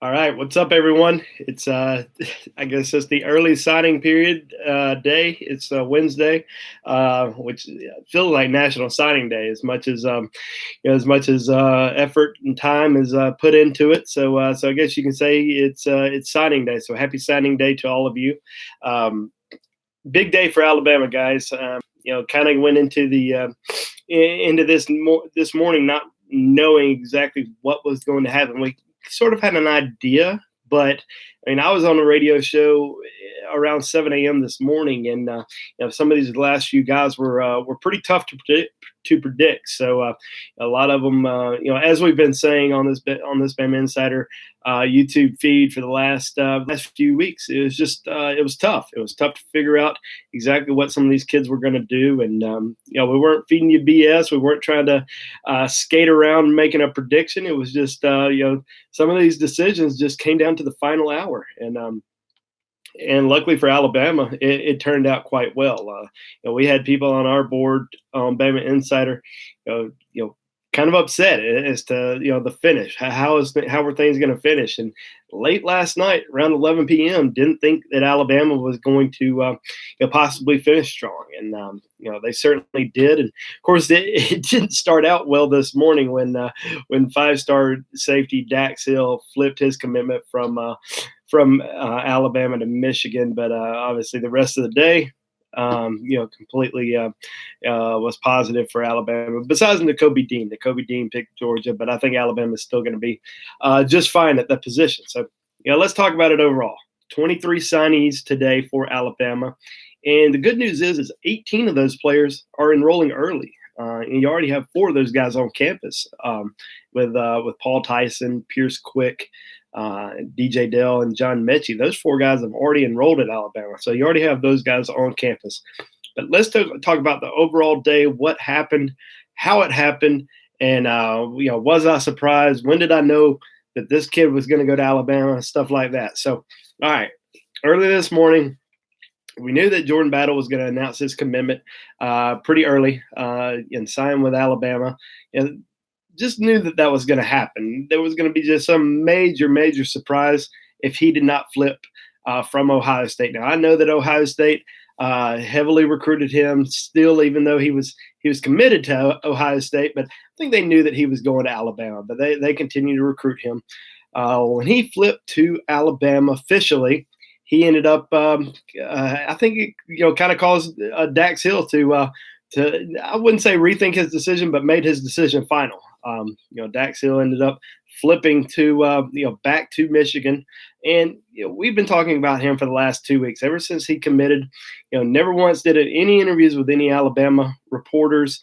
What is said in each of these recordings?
All right, what's up, everyone? It's I guess it's the early signing period day. It's Wednesday, which feels like National Signing Day as much as effort and time is put into it. So I guess you can say it's signing day. So happy signing day to all of you. Um, Big day for Alabama, guys. Kind of went into into this morning not knowing exactly what was going to happen. We sort of had an idea, but I mean, I was on a radio show around 7 a.m. this morning, and some of these last few guys were pretty tough to predict. So a lot of them, as we've been saying on this Bama Insider YouTube feed for the last few weeks, it was just it was tough. It was tough to figure out exactly what some of these kids were going to do, and we weren't feeding you BS. We weren't trying to skate around making a prediction. It was just some of these decisions just came down to the final hour, and luckily for Alabama, it turned out quite well. We had people on our board on Bama Insider, kind of upset as to the finish. How were things going to finish? And late last night, around 11 p.m., didn't think that Alabama was going to possibly finish strong, and they certainly did. And of course, it didn't start out well this morning when five-star safety Dax Hill flipped his commitment from Alabama to Michigan, but obviously the rest of the day, completely was positive for Alabama. Besides Nakobe Dean picked Georgia, but I think Alabama is still going to be just fine at that position. So, let's talk about it overall. 23 signees today for Alabama, and the good news is 18 of those players are enrolling early. And you already have 4 of those guys on campus with Paul Tyson, Pierce Quick, DJ Dell, and John Mechie. Those 4 guys have already enrolled at Alabama, so you already have those guys on campus. But let's talk about the overall day, what happened, how it happened, and was I surprised? When did I know that this kid was going to go to Alabama? Stuff like that. So, all right, early this morning, we knew that Jordan Battle was going to announce his commitment pretty early and sign with Alabama. And just knew that was going to happen. There was going to be just some major surprise if he did not flip from Ohio State. Now, I know that Ohio State heavily recruited him still, even though he was committed to Ohio State, but I think they knew that he was going to Alabama, but they continued to recruit him. When he flipped to Alabama officially, he ended up, I think it kind of caused Dax Hill to I wouldn't say rethink his decision, but made his decision final. Dax Hill ended up flipping to back to Michigan, and we've been talking about him for the last 2 weeks. Ever since he committed, never once did any interviews with any Alabama reporters.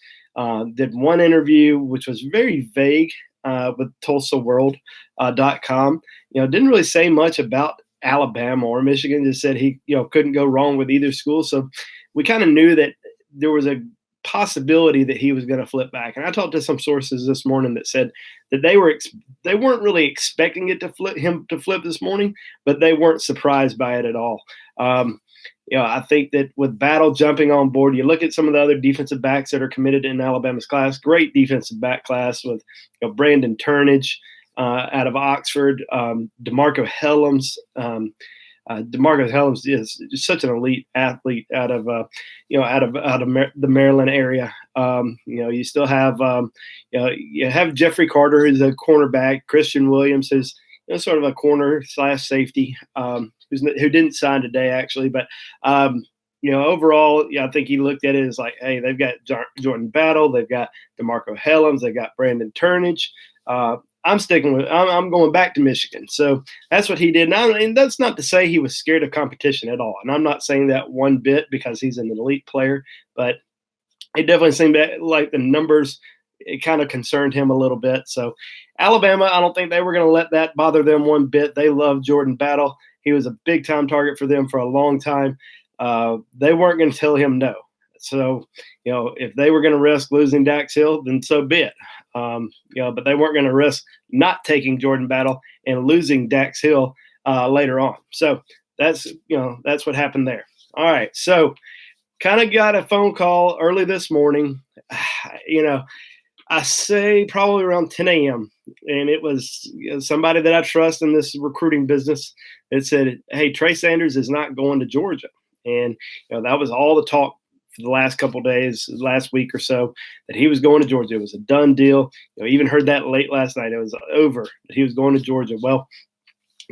Did one interview which was very vague with TulsaWorld.com. Didn't really say much about Alabama or Michigan. Just said he couldn't go wrong with either school. So we kind of knew that there was a possibility that he was going to flip back. And I talked to some sources this morning that said that they weren't really expecting it to flip this morning, but they weren't surprised by it at all. I think that with Battle jumping on board, you look at some of the other defensive backs that are committed in Alabama's class. Great defensive back class with Brandon Turnage out of Oxford, DeMarco Helms. DeMarco Helms is just such an elite athlete out of the Maryland area. You still have you have Jeffrey Carter, who's a cornerback. Christian Williams, who's sort of a corner / safety, who didn't sign today actually, but overall, I think he looked at it as like, hey, they've got Jordan Battle, they've got DeMarco Helms, they've got Brandon Turnage. I'm going back to Michigan. So that's what he did. And that's not to say he was scared of competition at all. And I'm not saying that one bit because he's an elite player, but it definitely seemed like the numbers, it kind of concerned him a little bit. So Alabama, I don't think they were going to let that bother them one bit. They love Jordan Battle. He was a big time target for them for a long time. They weren't going to tell him no. So, if they were going to risk losing Dax Hill, then so be it. But they weren't going to risk not taking Jordan Battle and losing Dax Hill later on. So that's what happened there. All right. So kind of got a phone call early this morning. I say probably around 10 a.m. and it was somebody that I trust in this recruiting business that said, "Hey, Trey Sanders is not going to Georgia," and that was all the talk for the last couple of days, last week or so, that he was going to Georgia. It was a done deal. Even heard that late last night. It was over that he was going to Georgia. Well,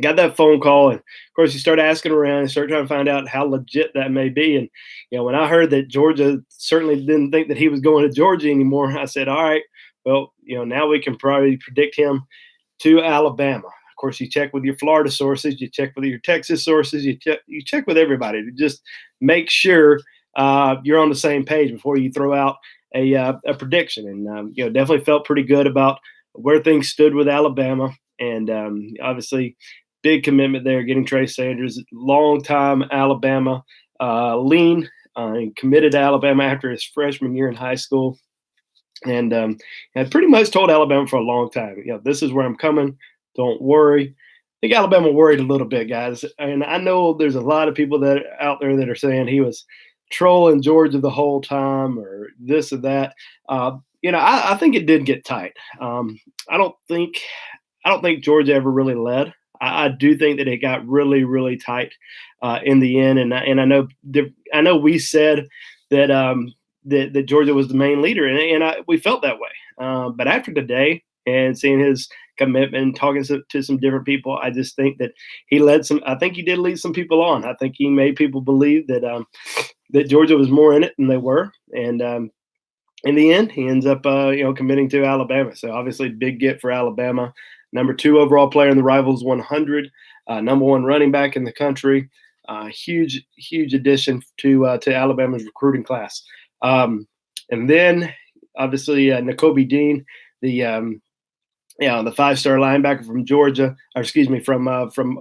got that phone call, and of course you start asking around and start trying to find out how legit that may be. And when I heard that Georgia certainly didn't think that he was going to Georgia anymore, I said, all right, well, now we can probably predict him to Alabama. Of course, you check with your Florida sources, you check with your Texas sources, you check with everybody to just make sure you're on the same page before you throw out a prediction. And definitely felt pretty good about where things stood with Alabama, and obviously big commitment there, getting Trey Sanders, long-time Alabama lean, committed to Alabama after his freshman year in high school. And I pretty much told Alabama for a long time, this is where I'm coming. Don't worry. I think Alabama worried a little bit, guys. And I know there's a lot of people that out there that are saying he was trolling Georgia the whole time or this or that. I think it did get tight. I don't think Georgia ever really led. I do think that it got really, really tight in the end, and I know we said that that Georgia was the main leader, and we felt that way. But after today and seeing his commitment, talking to some different people, I just think that he led some. I think he did lead some people on. I think he made people believe that that Georgia was more in it than they were, and in the end, he ends up committing to Alabama. So obviously, big get for Alabama. Number 2 overall player in the Rivals 100, number 1 running back in the country. Huge addition to Alabama's recruiting class. And then obviously Nakobe Dean, the 5-star linebacker from Georgia, from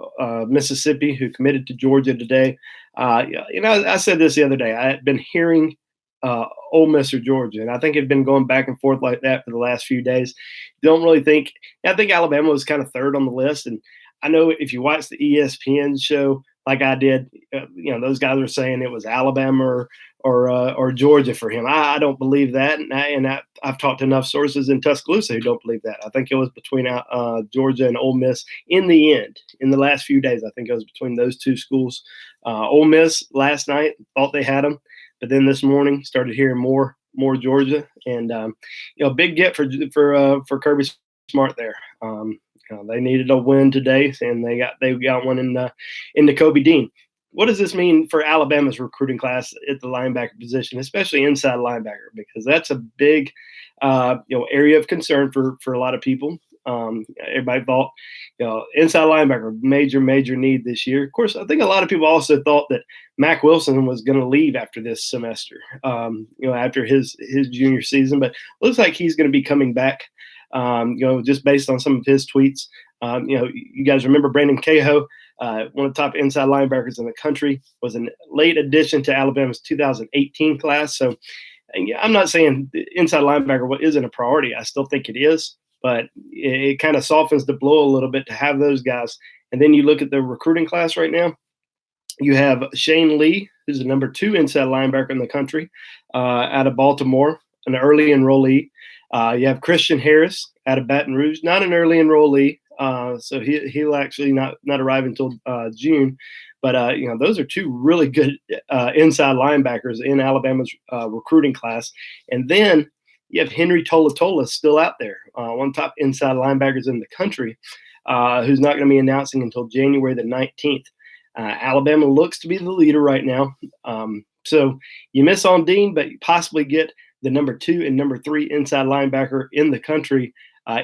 Mississippi, who committed to Georgia today. I said this the other day. I had been hearing Ole Miss or Georgia, and I think it had been going back and forth like that for the last few days. Don't really think. I think Alabama was kind of third on the list, and I know if you watch the ESPN show like I did, those guys were saying it was Alabama or Georgia for him. I don't believe that, and I've talked to enough sources in Tuscaloosa who don't believe that. I think it was between Georgia and Ole Miss in the end. In the last few days, I think it was between those two schools. Ole Miss last night thought they had them, but then this morning started hearing more Georgia, and big get for Kirby Smart there. They needed a win today, and they got one in Nakobe Dean. What does this mean for Alabama's recruiting class at the linebacker position, especially inside linebacker? Because that's a big area of concern for a lot of people. Everybody thought inside linebacker major need this year. Of course, I think a lot of people also thought that Mack Wilson was going to leave after this semester, after his junior season, but looks like he's going to be coming back. Just based on some of his tweets. You guys remember Brandon Cahill, one of the top inside linebackers in the country, was a late addition to Alabama's 2018 class. So I'm not saying inside linebacker isn't a priority. I still think it is, but it kind of softens the blow a little bit to have those guys. And then you look at the recruiting class right now. You have Shane Lee, who's the number 2 inside linebacker in the country, out of Baltimore, an early enrollee. You have Christian Harris out of Baton Rouge, not an early enrollee, so he'll actually not arrive until June. But those are 2 really good inside linebackers in Alabama's recruiting class. And then you have Henry Tolatola still out there, one of the top inside linebackers in the country, who's not going to be announcing until January the 19th. Alabama looks to be the leader right now. So you miss on Dean, but you possibly get the number 2 and number 3 inside linebacker in the country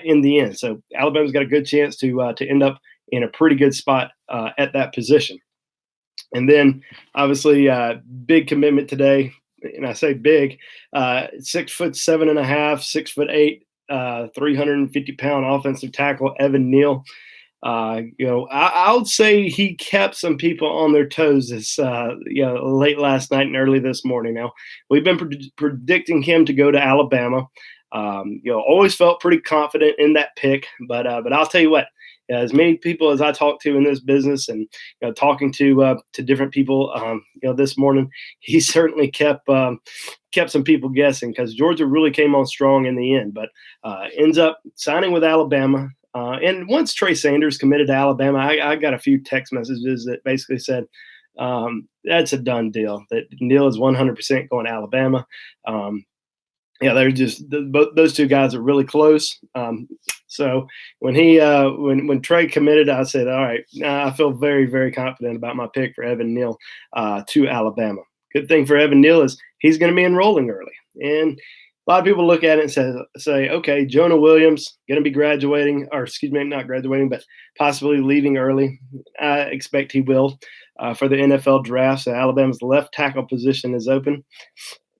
in the end. So Alabama's got a good chance to end up in a pretty good spot at that position. And then obviously big commitment today, and I say big, 6'7.5", 6'8", 350-pound offensive tackle Evan Neal. I would say he kept some people on their toes this late last night and early this morning. Now, we've been predicting him to go to Alabama. Always felt pretty confident in that pick. But I'll tell you what, as many people as I talked to in this business, and talking to different people, this morning, he certainly kept some people guessing, because Georgia really came on strong in the end, but ends up signing with Alabama. And once Trey Sanders committed to Alabama, I got a few text messages that basically said, that's a done deal, that Neal is 100% going to Alabama. They're just those two guys are really close. So when when Trey committed, I said, all right, I feel very, very confident about my pick for Evan Neal to Alabama. Good thing for Evan Neal is he's going to be enrolling early. And a lot of people look at it and say, okay, Jonah Williams going to be graduating, or excuse me, not graduating, but possibly leaving early. I expect he will for the NFL draft. So Alabama's left tackle position is open.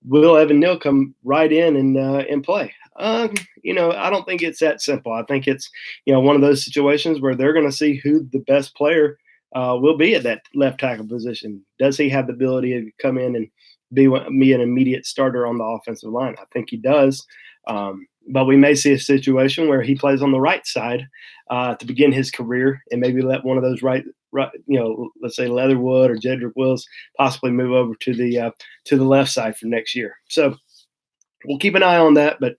Will Evan Neal come right in and play? I don't think it's that simple. I think it's one of those situations where they're going to see who the best player will be at that left tackle position. Does he have the ability to come in and be an immediate starter on the offensive line? I think he does. But we may see a situation where he plays on the right side to begin his career, and maybe let one of those right, let's say Leatherwood or Jedrick Wills possibly move over to the left side for next year. So we'll keep an eye on that. But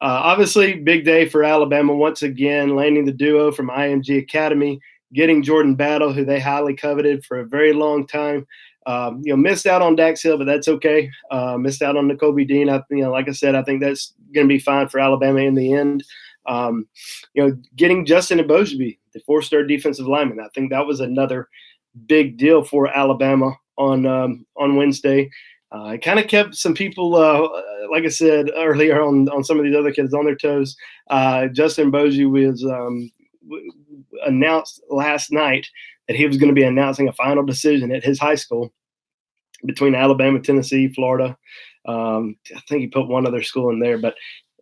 obviously, big day for Alabama once again, landing the duo from IMG Academy, getting Jordan Battle, who they highly coveted for a very long time. Missed out on Dax Hill, but that's okay. Missed out on Nakobe Dean. Like I said, I think that's going to be fine for Alabama in the end. Getting Justin Eboigbe, the 4-star defensive lineman, I think that was another big deal for Alabama on Wednesday. It kind of kept some people, like I said earlier, on some of these other kids on their toes. Justin Eboigbe was announced last night that he was going to be announcing a final decision at his high school between Alabama, Tennessee, Florida. I think he put one other school in there, but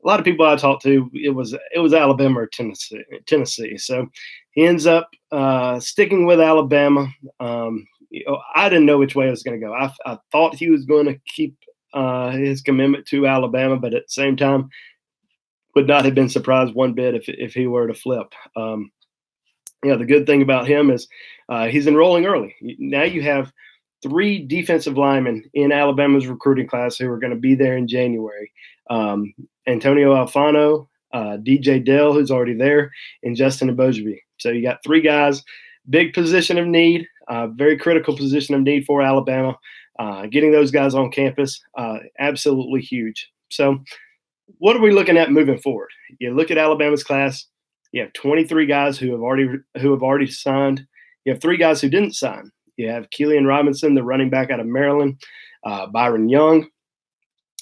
a lot of people I talked to, it was Alabama or Tennessee. So he ends up sticking with Alabama. I didn't know which way it was going to go. I thought he was going to keep his commitment to Alabama, but at the same time, would not have been surprised one bit if he were to flip. The good thing about him is he's enrolling early. Now you have 3 defensive linemen in Alabama's recruiting class who are going to be there in January. Antonio Alfano, DJ Dell, who's already there, and Justin Eboigbe. So you got 3 guys, big position of need, very critical position of need for Alabama. Getting those guys on campus, absolutely huge. So what are we looking at moving forward? You look at Alabama's class. You have 23 guys who have already signed. You have 3 guys who didn't sign. You have Keelan Robinson, the running back out of Maryland, Byron Young,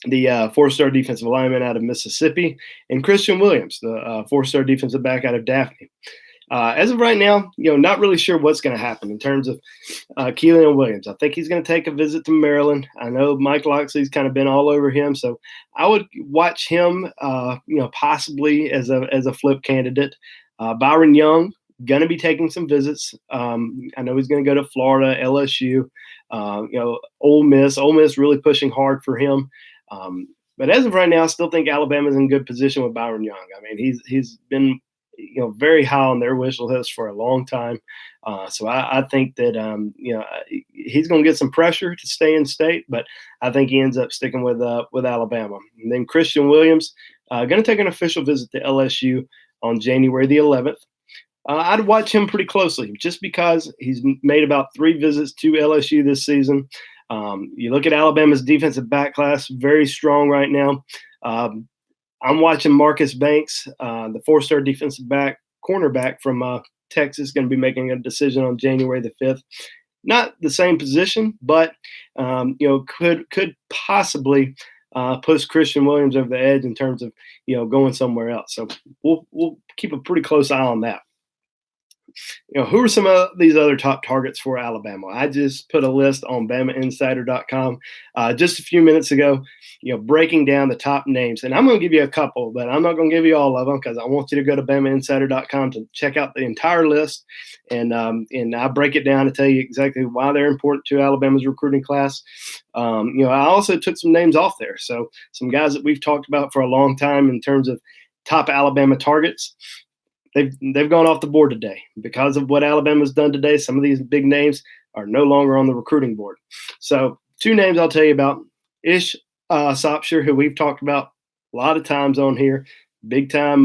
the 4-star defensive lineman out of Mississippi, and Christian Williams, the 4-star defensive back out of Daphne. As of right now, not really sure what's going to happen in terms of Keelan Williams. I think he's going to take a visit to Maryland. I know Mike Loxley's kind of been all over him, so I would watch him, possibly as a flip candidate. Byron Young going to be taking some visits. I know he's going to go to Florida, LSU, Ole Miss. Ole Miss really pushing hard for him. But as of right now, I still think Alabama's in good position with Byron Young. I mean, he's been very high on their wish list for a long time. So I think that, he's going to get some pressure to stay in state, but I think he ends up sticking with Alabama. And then Christian Williams, going to take an official visit to LSU on January the 11th. I'd watch him pretty closely just because he's made about 3 visits to LSU this season. You look at Alabama's defensive back class, very strong right now. I'm watching Marcus Banks, the 4-star defensive back, cornerback from Texas, going to be making a decision on January the 5th. Not the same position, but could possibly push Christian Williams over the edge in terms of going somewhere else. So we'll keep a pretty close eye on that. who are some of these other top targets for Alabama? I just put a list on BamaInsider.com just a few minutes ago, breaking down the top names. And I'm going to give you a couple, but I'm not going to give you all of them because I want you to go to BamaInsider.com to check out the entire list. And I break it down to tell you exactly why they're important to Alabama's recruiting class. I also took some names off there. So some guys that we've talked about for a long time in terms of top Alabama targets. They've gone off the board today because of what Alabama's done today. Some of these big names are no longer on the recruiting board. So 2 names I'll tell you about. Ish Sopsher, who we've talked about a lot of times on here, big time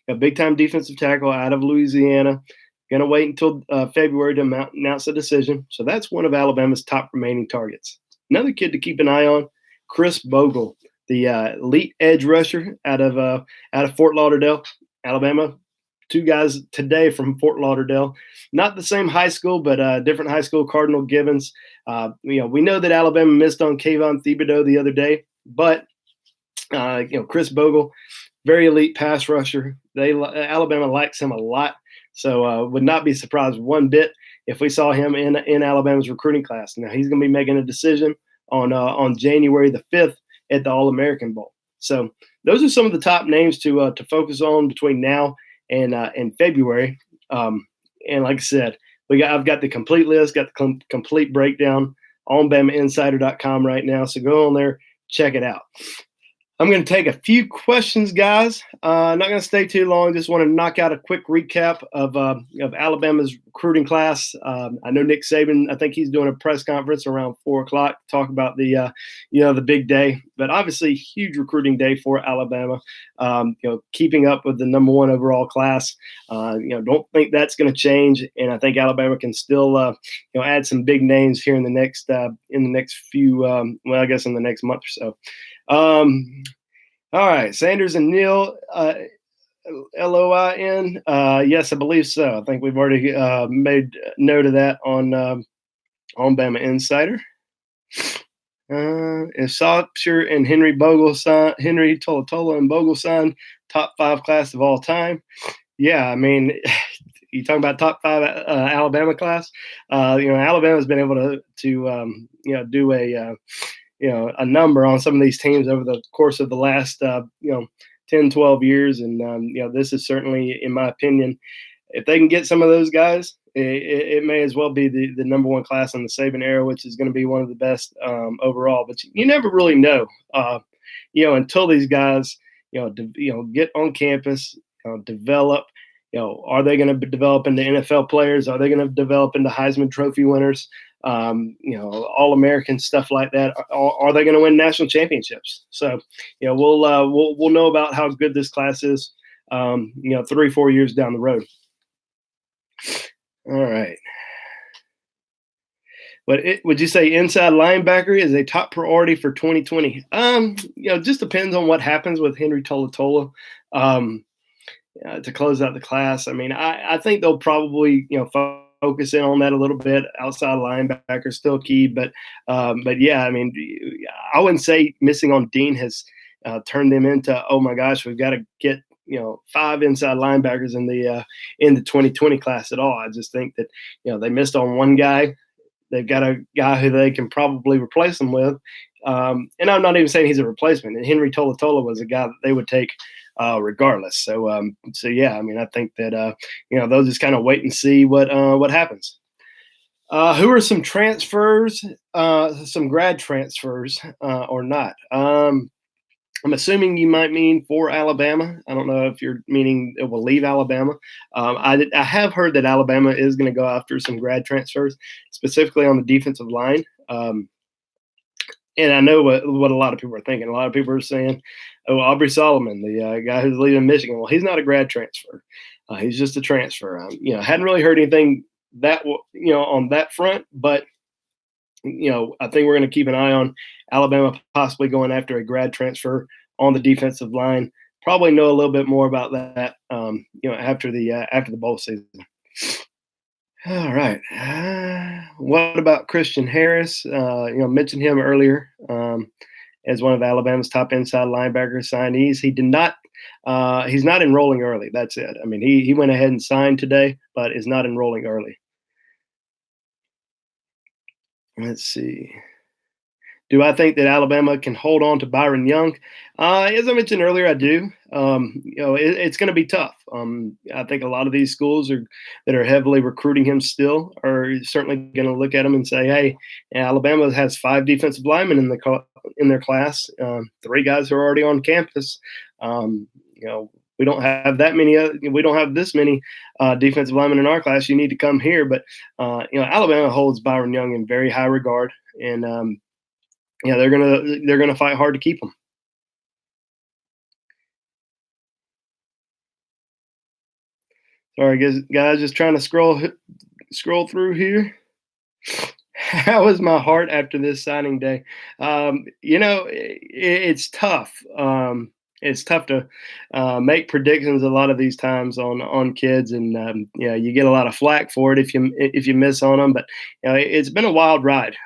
defensive tackle out of Louisiana. Going to wait until February to announce the decision. So that's one of Alabama's top remaining targets. Another kid to keep an eye on, Chris Bogle, the elite edge rusher out of Fort Lauderdale, Alabama. 2 guys today from Fort Lauderdale, not the same high school, but different high school. Cardinal Gibbons. We know that Alabama missed on Kayvon Thibodeau the other day, but Chris Bogle, very elite pass rusher. Alabama likes him a lot, so would not be surprised one bit if we saw him in Alabama's recruiting class. Now he's going to be making a decision on January the 5th at the All-American Bowl. So those are some of the top names to focus on between now and February. And like I said, I've got the complete list, got the complete breakdown on BamaInsider.com right now. So go on there, check it out. I'm going to take a few questions, guys. Not going to stay too long. Just want to knock out a quick recap of Alabama's recruiting class. I know Nick Saban, I think he's doing a press conference around 4:00 to talk about the big day. But obviously, huge recruiting day for Alabama. Keeping up with the number 1 overall class. Don't think that's going to change, and I think Alabama can still add some big names here in the next few. I guess in the next month or so. All right, Sanders and Neal, Loin. Yes, I believe so. I think we've already made note of that on Bama Insider. If Sopsher and Henry Tolatola and Bogle signed top 5 class of all time, yeah, I mean, you talking about top 5 Alabama class. Alabama's been able to do a number on some of these teams over the course of the last 10, 12 years. And, this is certainly, in my opinion, if they can get some of those guys, it may as well be the number 1 class in the Saban era, which is going to be one of the best overall. But you never really know, until these guys, get on campus, develop. Are they going to develop into NFL players? Are they going to develop into Heisman Trophy winners? All-American stuff like that. Are they going to win national championships? So, we'll know about how good this class is, 3-4 years down the road. All right. But would you say inside linebacker is a top priority for 2020? It just depends on what happens with Henry Tolatola to close out the class. I mean, I think they'll probably, focus in on that a little bit. Outside linebacker still key, but yeah, I mean, I wouldn't say missing on Dean has turned them into, oh my gosh, we've got to get 5 inside linebackers in the 2020 class at all. I just think that they missed on one guy. They've got a guy who they can probably replace them with, and I'm not even saying he's a replacement. And Henry Tolatola was a guy that they would take regardless. So yeah, I mean, I think that they'll just kind of wait and see what happens. Who are some transfers, some grad transfers, or not? I'm assuming you might mean for Alabama. I don't know if you're meaning it will leave Alabama. I have heard that Alabama is going to go after some grad transfers, specifically on the defensive line. And I know what a lot of people are thinking. A lot of people are saying, oh, Aubrey Solomon, the guy who's leaving Michigan. Well, he's not a grad transfer. He's just a transfer. Hadn't really heard anything that on that front, but I think we're going to keep an eye on Alabama possibly going after a grad transfer on the defensive line. Probably know a little bit more about that, after the bowl season. All right. What about Christian Harris? Mentioned him earlier as one of Alabama's top inside linebacker signees. He did not He's not enrolling early. That's it. I mean, he went ahead and signed today, but is not enrolling early. Let's see. Do I think that Alabama can hold on to Byron Young? As I mentioned earlier, I do. It's going to be tough. I think a lot of these schools that are heavily recruiting him still are certainly going to look at him and say, "Hey, Alabama has 5 defensive linemen in their class. 3 guys who are already on campus. We don't have that many. We don't have this many defensive linemen in our class. You need to come here." But Alabama holds Byron Young in very high regard, and they're gonna fight hard to keep him. Sorry, guys, just trying to scroll through here. How was my heart after this signing day? It's tough. It's tough to make predictions a lot of these times on kids, and you get a lot of flack for it if you miss on them. But it's been a wild ride.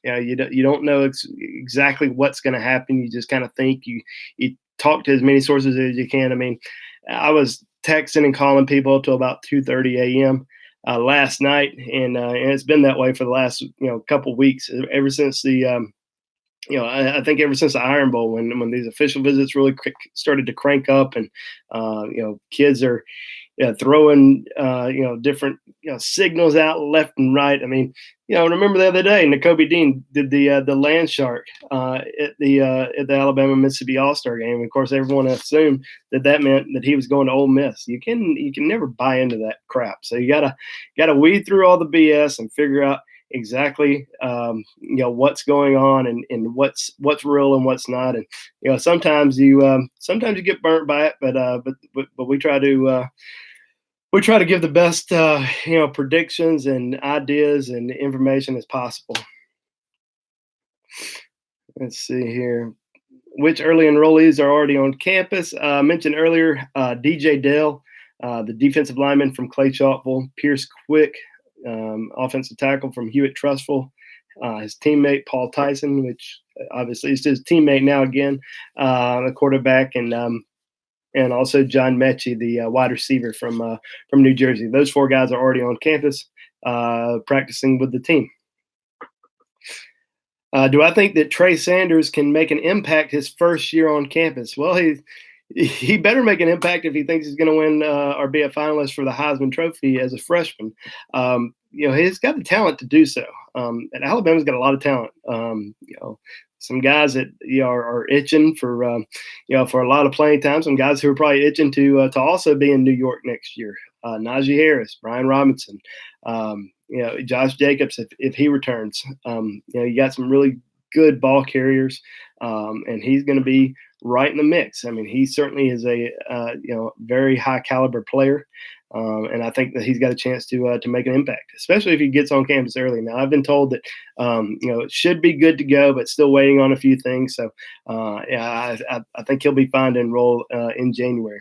You don't know exactly what's going to happen. You just kind of think you talk to as many sources as you can. I mean, I was texting and calling people till about 2:30 a.m. Last night, and it's been that way for the last couple weeks ever since I think ever since the Iron Bowl, when these official visits really started to crank up, and kids are throwing different signals out left and right. I mean, remember the other day, N'Kobe Dean did the land shark at the Alabama Mississippi All-Star game. Of course, everyone assumed that meant that he was going to Ole Miss. You can never buy into that crap. So you gotta weed through all the BS and figure out exactly what's going on and what's real and what's not. And sometimes you get burnt by it, but we try to give the best predictions and ideas and information as possible. Let's see here. Which early enrollees are already on campus? I mentioned earlier DJ Dale, the defensive lineman from Clay Chalkville, Pierce Quick, offensive tackle from Hewitt Trustful, his teammate Paul Tyson, which obviously is his teammate now again, the quarterback, and also John Mechie, the wide receiver from New Jersey. Those 4 guys are already on campus practicing with the team. Do I think that Trey Sanders can make an impact his first year on campus? Well, he better make an impact if he thinks he's going to win or be a finalist for the Heisman Trophy as a freshman. He's got the talent to do so. And Alabama's got a lot of talent. Some guys that are itching for for a lot of playing time. Some guys who are probably itching to also be in New York next year. Najee Harris, Brian Robinson, Josh Jacobs if he returns. You got some really good ball carriers, and he's going to be right in the mix. I mean, he certainly is a very high caliber player, and I think that he's got a chance to make an impact, especially if he gets on campus early. Now, I've been told that it should be good to go, but still waiting on a few things. So, I think he'll be fine to enroll in January.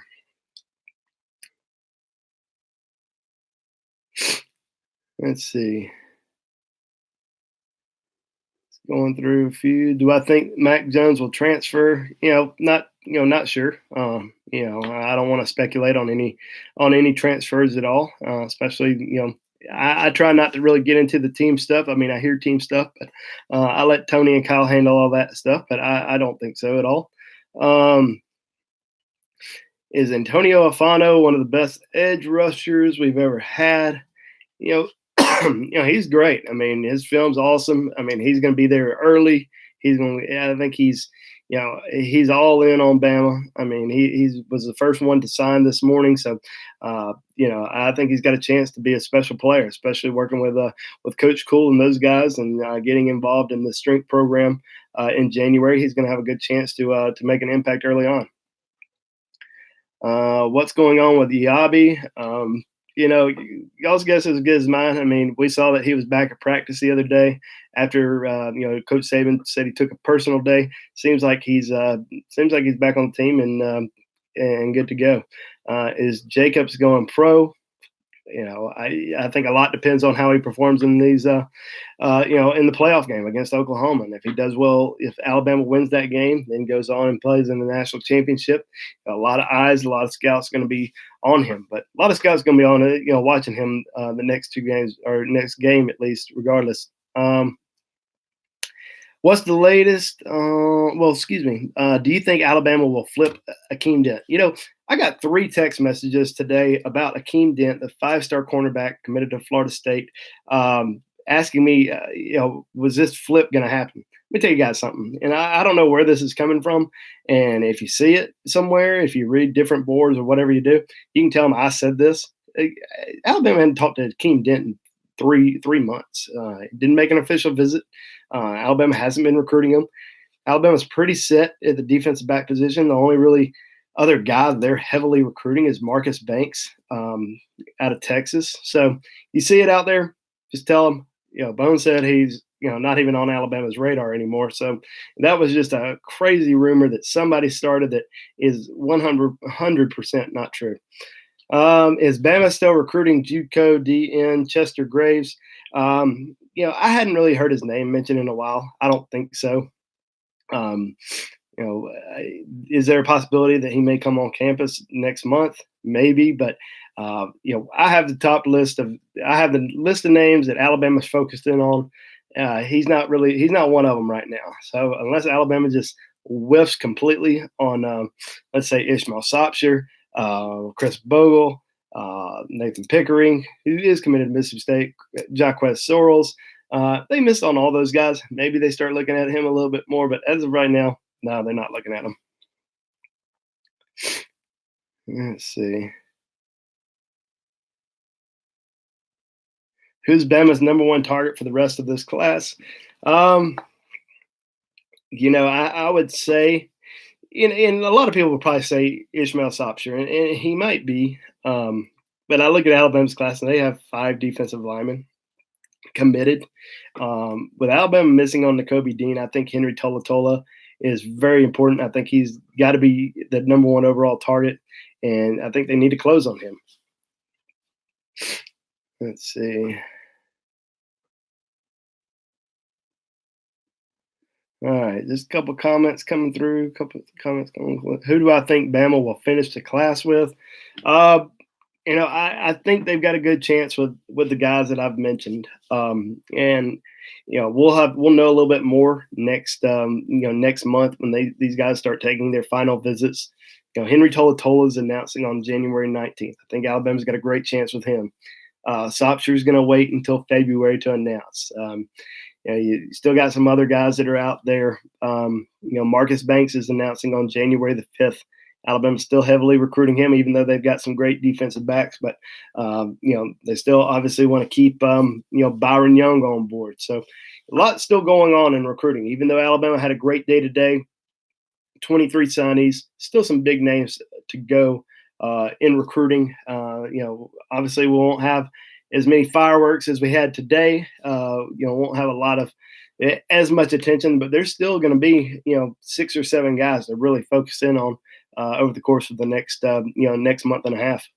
Let's see. Going through a few. Do I think Mac Jones will transfer? Not sure. I don't want to speculate on any transfers at all. Especially, I try not to really get into the team stuff. I mean, I hear team stuff, but I let Tony and Kyle handle all that stuff. But I don't think so at all. Is Antonio Afano one of the best edge rushers we've ever had? He's great. I mean, his film's awesome. I mean, he's going to be there early. I think he's all in on Bama. I mean, he was the first one to sign this morning. So, I think he's got a chance to be a special player, especially working with Coach Cool and those guys, and getting involved in the strength program in January. He's going to have a good chance to make an impact early on. What's going on with Yabi? Y'all's guess is as good as mine. I mean, we saw that he was back at practice the other day after Coach Saban said he took a personal day. Seems like he's back on the team and good to go. Is Jacobs going pro? I think a lot depends on how he performs in these, in the playoff game against Oklahoma. And if he does well, if Alabama wins that game, then goes on and plays in the national championship, a lot of eyes, a lot of scouts going to be on him. But a lot of scouts going to be on it, watching him the next two games or next game at least, regardless. What's the latest? Excuse me. Do you think Alabama will flip Akeem Dent? I got 3 text messages today about Akeem Dent, the 5-star cornerback committed to Florida State, asking me, was this flip going to happen? Let me tell you guys something. And I don't know where this is coming from. And if you see it somewhere, if you read different boards or whatever you do, you can tell them I said this. Alabama hadn't talked to Akeem Dent in three months. Didn't make an official visit. Alabama hasn't been recruiting him. Alabama's pretty set at the defensive back position. The only really other guy they're heavily recruiting is Marcus Banks out of Texas. So you see it out there, just tell him, Bone said he's, not even on Alabama's radar anymore. So that was just a crazy rumor that somebody started that is 100% not true. Is Bama still recruiting JUCO DN Chester Graves? I hadn't really heard his name mentioned in a while. I don't think so. Is there a possibility that he may come on campus next month? Maybe, but I have the list of names that Alabama's focused in on. He's not one of them right now. So unless Alabama just whiffs completely on, let's say Ishmael Sopsher, Chris Bogle, Nathan Pickering, who is committed to Mississippi State, Jaquez Sorrells. They missed on all those guys. Maybe they start looking at him a little bit more, but as of right now, no, they're not looking at him. Let's see. Who's Bama's number 1 target for the rest of this class? I would say, and a lot of people would probably say Ishmael Sopsher, and he might be. But I look at Alabama's class, and they have 5 defensive linemen committed. With Alabama missing on Nakobe Dean, I think Henry Tolatola is very important. I think he's got to be the number 1 overall target, and I think they need to close on him. Let's see. All right, just a couple comments coming through. Who do I think Bama will finish the class with? I think they've got a good chance with the guys that I've mentioned. We'll know a little bit more next month when these guys start taking their final visits. Henry Tolatola is announcing on January 19th. I think Alabama's got a great chance with him. Sopsher is going to wait until February to announce. You still got some other guys that are out there. Marcus Banks is announcing on January the 5th. Alabama's still heavily recruiting him, even though they've got some great defensive backs. But, they still obviously want to keep, Byron Young on board. So a lot still going on in recruiting. Even though Alabama had a great day today, 23 signees, still some big names to go in recruiting. Obviously we won't have as many fireworks as we had today. Won't have a lot of as much attention, but there's still going to be 6 or 7 guys to really focus in on over the course of the next month and a half.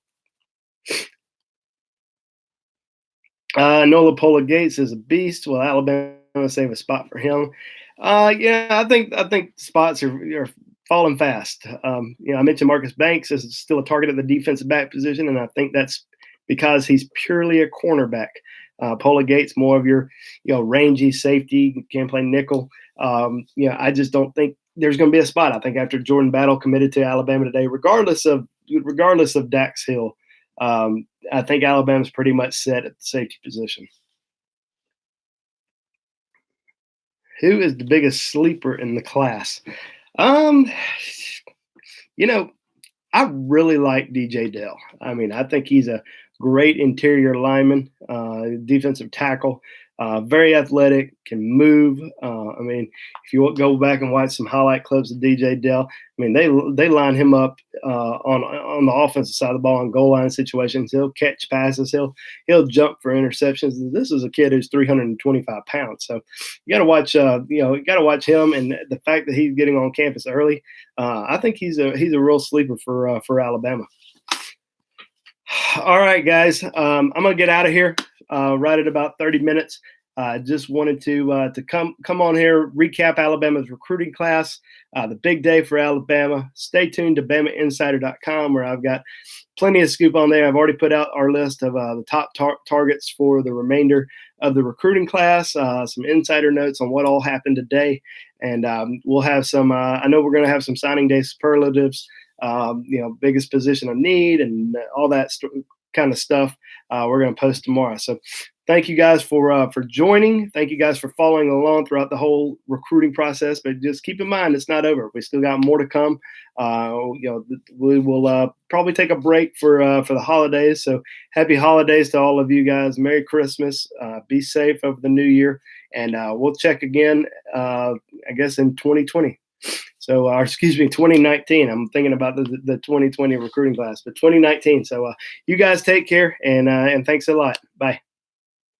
Nola Pola Gates is a beast. Will Alabama save a spot for him? I think spots are falling fast. I mentioned Marcus Banks is still a target at the defensive back position, and I think that's because he's purely a cornerback. Pola Gates, more of your, rangy safety, can play nickel. I just don't think there's going to be a spot. I think after Jordan Battle committed to Alabama today, regardless of Dax Hill, I think Alabama's pretty much set at the safety position. Who is the biggest sleeper in the class? I really like DJ Dell. I think he's a great interior lineman, defensive tackle, very athletic, can move. If you go back and watch some highlight clips of DJ Dell, they line him up on the offensive side of the ball in goal line situations. He'll catch passes. He'll jump for interceptions. This is a kid who's 325 pounds. So you got to watch. You got to watch him, and the fact that he's getting on campus early, I think he's a real sleeper for Alabama. All right, guys. I'm gonna get out of here right at about 30 minutes. Just wanted to come on here, recap Alabama's recruiting class, the big day for Alabama. Stay tuned to BamaInsider.com, where I've got plenty of scoop on there. I've already put out our list of the top targets for the remainder of the recruiting class, some insider notes on what all happened today, and we'll have some. I know we're going to have some signing day superlatives. Biggest position of need and all that kind of stuff. We're going to post tomorrow. So thank you guys for joining. Thank you guys for following along throughout the whole recruiting process. But just keep in mind, it's not over. We still got more to come. We will probably take a break for the holidays. So happy holidays to all of you guys. Merry Christmas. Be safe over the new year. And we'll check again, I guess, in 2020. So, 2019. I'm thinking about the 2020 recruiting class, but 2019. So, you guys take care, and thanks a lot. Bye.